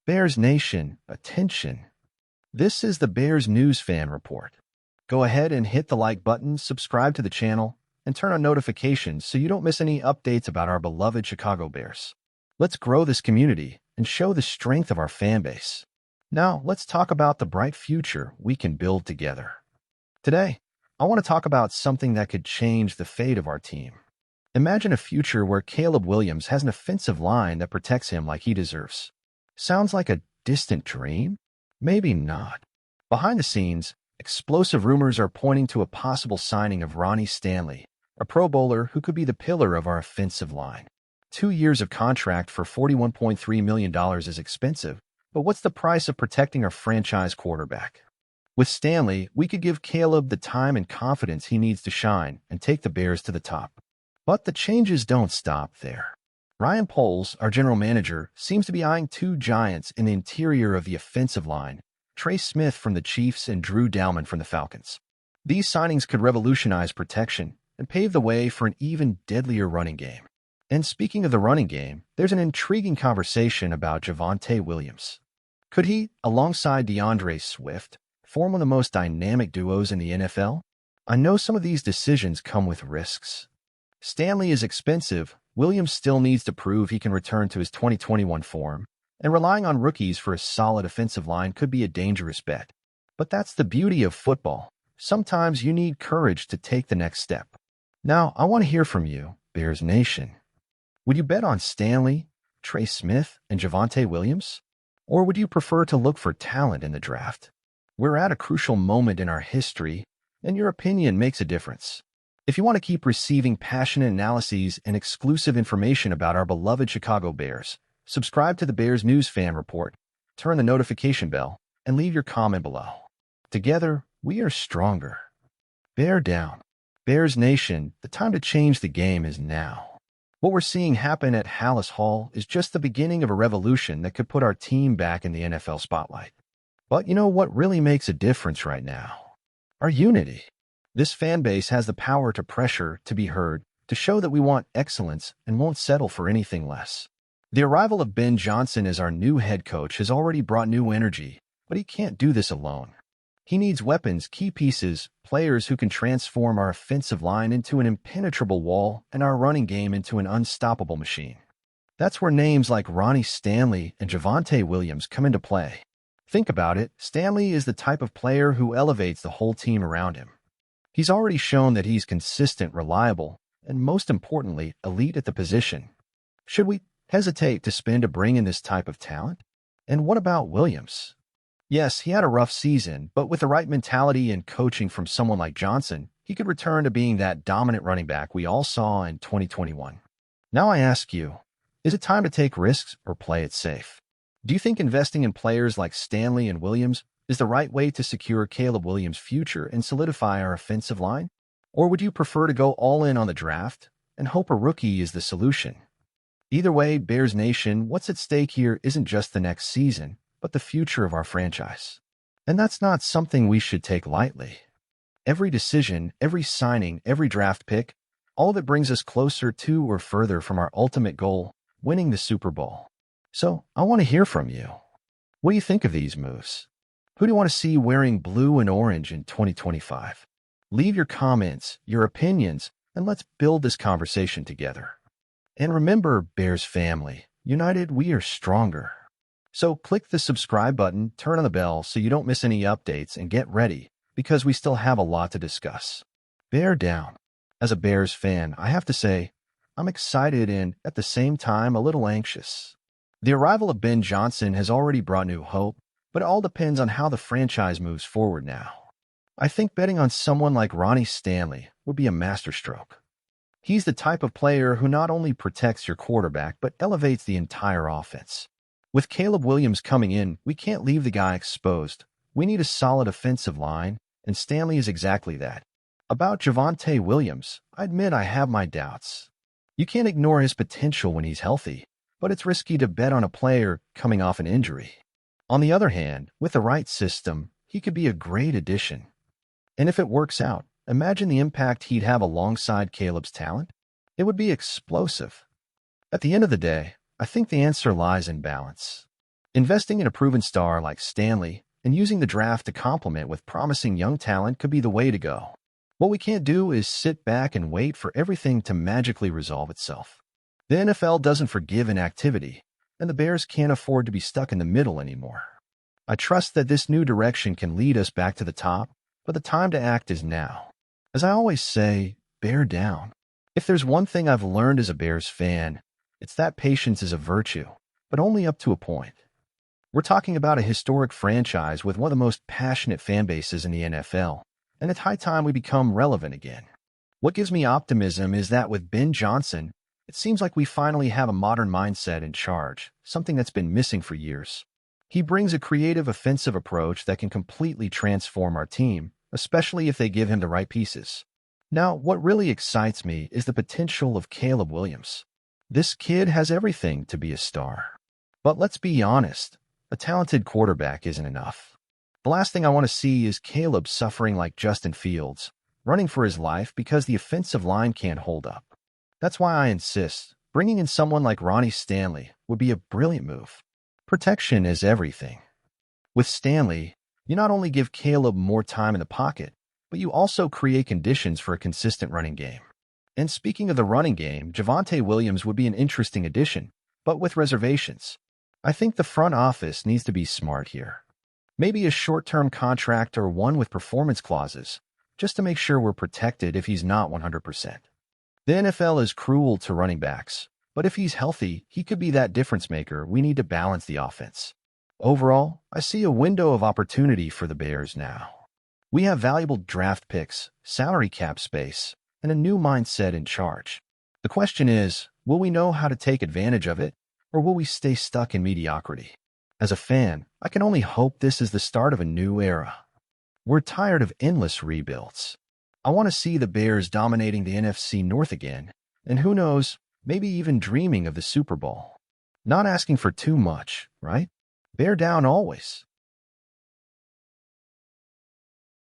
Bears Nation, attention. This is the Bears News Fan Report. Go ahead and hit the like button, subscribe to the channel, and turn on notifications so you don't miss any updates about our beloved Chicago Bears. Let's grow this community and show the strength of our fan base. Now, let's talk about the bright future we can build together. Today, I want to talk about something that could change the fate of our team. Imagine a future where Caleb Williams has an offensive line that protects him like he deserves. Sounds like a distant dream? Maybe not. Behind the scenes, explosive rumors are pointing to a possible signing of Ronnie Stanley, a Pro Bowler who could be the pillar of our offensive line. 2 years of contract for $41.3 million is expensive, but what's the price of protecting our franchise quarterback? With Stanley, we could give Caleb the time and confidence he needs to shine and take the Bears to the top. But the changes don't stop there. Ryan Poles, our general manager, seems to be eyeing two giants in the interior of the offensive line, Trey Smith from the Chiefs and Drew Dalman from the Falcons. These signings could revolutionize protection and pave the way for an even deadlier running game. And speaking of the running game, there's an intriguing conversation about Javonte Williams. Could he, alongside DeAndre Swift, form one of the most dynamic duos in the NFL? I know some of these decisions come with risks. Stanley is expensive. Williams still needs to prove he can return to his 2021 form, and relying on rookies for a solid offensive line could be a dangerous bet. But that's the beauty of football. Sometimes you need courage to take the next step. Now, I want to hear from you, Bears Nation. Would you bet on Stanley, Trey Smith, and Javonte Williams? Or would you prefer to look for talent in the draft? We're at a crucial moment in our history, and your opinion makes a difference. If you want to keep receiving passionate analyses and exclusive information about our beloved Chicago Bears, subscribe to the Bears News Fan Report, turn the notification bell, and leave your comment below. Together, we are stronger. Bear down. Bears Nation, the time to change the game is now. What we're seeing happen at Hallis Hall is just the beginning of a revolution that could put our team back in the NFL spotlight. But you know what really makes a difference right now? Our unity. This fan base has the power to pressure, to be heard, to show that we want excellence and won't settle for anything less. The arrival of Ben Johnson as our new head coach has already brought new energy, but he can't do this alone. He needs weapons, key pieces, players who can transform our offensive line into an impenetrable wall and our running game into an unstoppable machine. That's where names like Ronnie Stanley and Javonte Williams come into play. Think about it, Stanley is the type of player who elevates the whole team around him. He's already shown that he's consistent, reliable, and most importantly, elite at the position. Should we hesitate to spend to bring in this type of talent? And what about Williams? Yes, he had a rough season, but with the right mentality and coaching from someone like Johnson, he could return to being that dominant running back we all saw in 2021. Now I ask you, is it time to take risks or play it safe? Do you think investing in players like Stanley and Williams is the right way to secure Caleb Williams' future and solidify our offensive line? Or would you prefer to go all in on the draft and hope a rookie is the solution? Either way, Bears Nation, what's at stake here isn't just the next season, but the future of our franchise. And that's not something we should take lightly. Every decision, every signing, every draft pick, all of it brings us closer to or further from our ultimate goal, winning the Super Bowl. So, I want to hear from you. What do you think of these moves? Who do you want to see wearing blue and orange in 2025? Leave your comments, your opinions, and let's build this conversation together. And remember, Bears family, united we are stronger. So click the subscribe button, turn on the bell so you don't miss any updates, and get ready, because we still have a lot to discuss. Bear down. As a Bears fan, I have to say, I'm excited and, at the same time, a little anxious. The arrival of Ben Johnson has already brought new hope, but it all depends on how the franchise moves forward now. I think betting on someone like Ronnie Stanley would be a masterstroke. He's the type of player who not only protects your quarterback, but elevates the entire offense. With Caleb Williams coming in, we can't leave the guy exposed. We need a solid offensive line, and Stanley is exactly that. About Javonte Williams, I admit I have my doubts. You can't ignore his potential when he's healthy, but it's risky to bet on a player coming off an injury. On the other hand, with the right system, he could be a great addition. And if it works out, Imagine the impact he'd have alongside Caleb's talent. It would be explosive. At the end of the day, I think the answer lies in balance. Investing in a proven star like Stanley and using the draft to complement with promising young talent could be the way to go. What we can't do is sit back and wait for everything to magically resolve itself. The NFL doesn't forgive inactivity, and the Bears can't afford to be stuck in the middle anymore. I trust that this new direction can lead us back to the top, but the time to act is now. As I always say, bear down. If there's one thing I've learned as a Bears fan, it's that patience is a virtue, but only up to a point. We're talking about a historic franchise with one of the most passionate fan bases in the NFL, and it's high time we become relevant again. What gives me optimism is that with Ben Johnson, it seems like we finally have a modern mindset in charge, something that's been missing for years. He brings a creative, offensive approach that can completely transform our team, especially if they give him the right pieces. Now, what really excites me is the potential of Caleb Williams. This kid has everything to be a star. But let's be honest, a talented quarterback isn't enough. The last thing I want to see is Caleb suffering like Justin Fields, running for his life because the offensive line can't hold up. That's why I insist, bringing in someone like Ronnie Stanley would be a brilliant move. Protection is everything. With Stanley, you not only give Caleb more time in the pocket, but you also create conditions for a consistent running game. And speaking of the running game, Javonte Williams would be an interesting addition, but with reservations. I think the front office needs to be smart here. Maybe a short-term contract or one with performance clauses, just to make sure we're protected if he's not 100%. The NFL is cruel to running backs, but if he's healthy, he could be that difference maker we need to balance the offense. Overall, I see a window of opportunity for the Bears now. We have valuable draft picks, salary cap space, and a new mindset in charge. The question is, will we know how to take advantage of it, or will we stay stuck in mediocrity? As a fan, I can only hope this is the start of a new era. We're tired of endless rebuilds. I want to see the Bears dominating the NFC North again, and who knows, maybe even dreaming of the Super Bowl. Not asking for too much, right? Bear down always.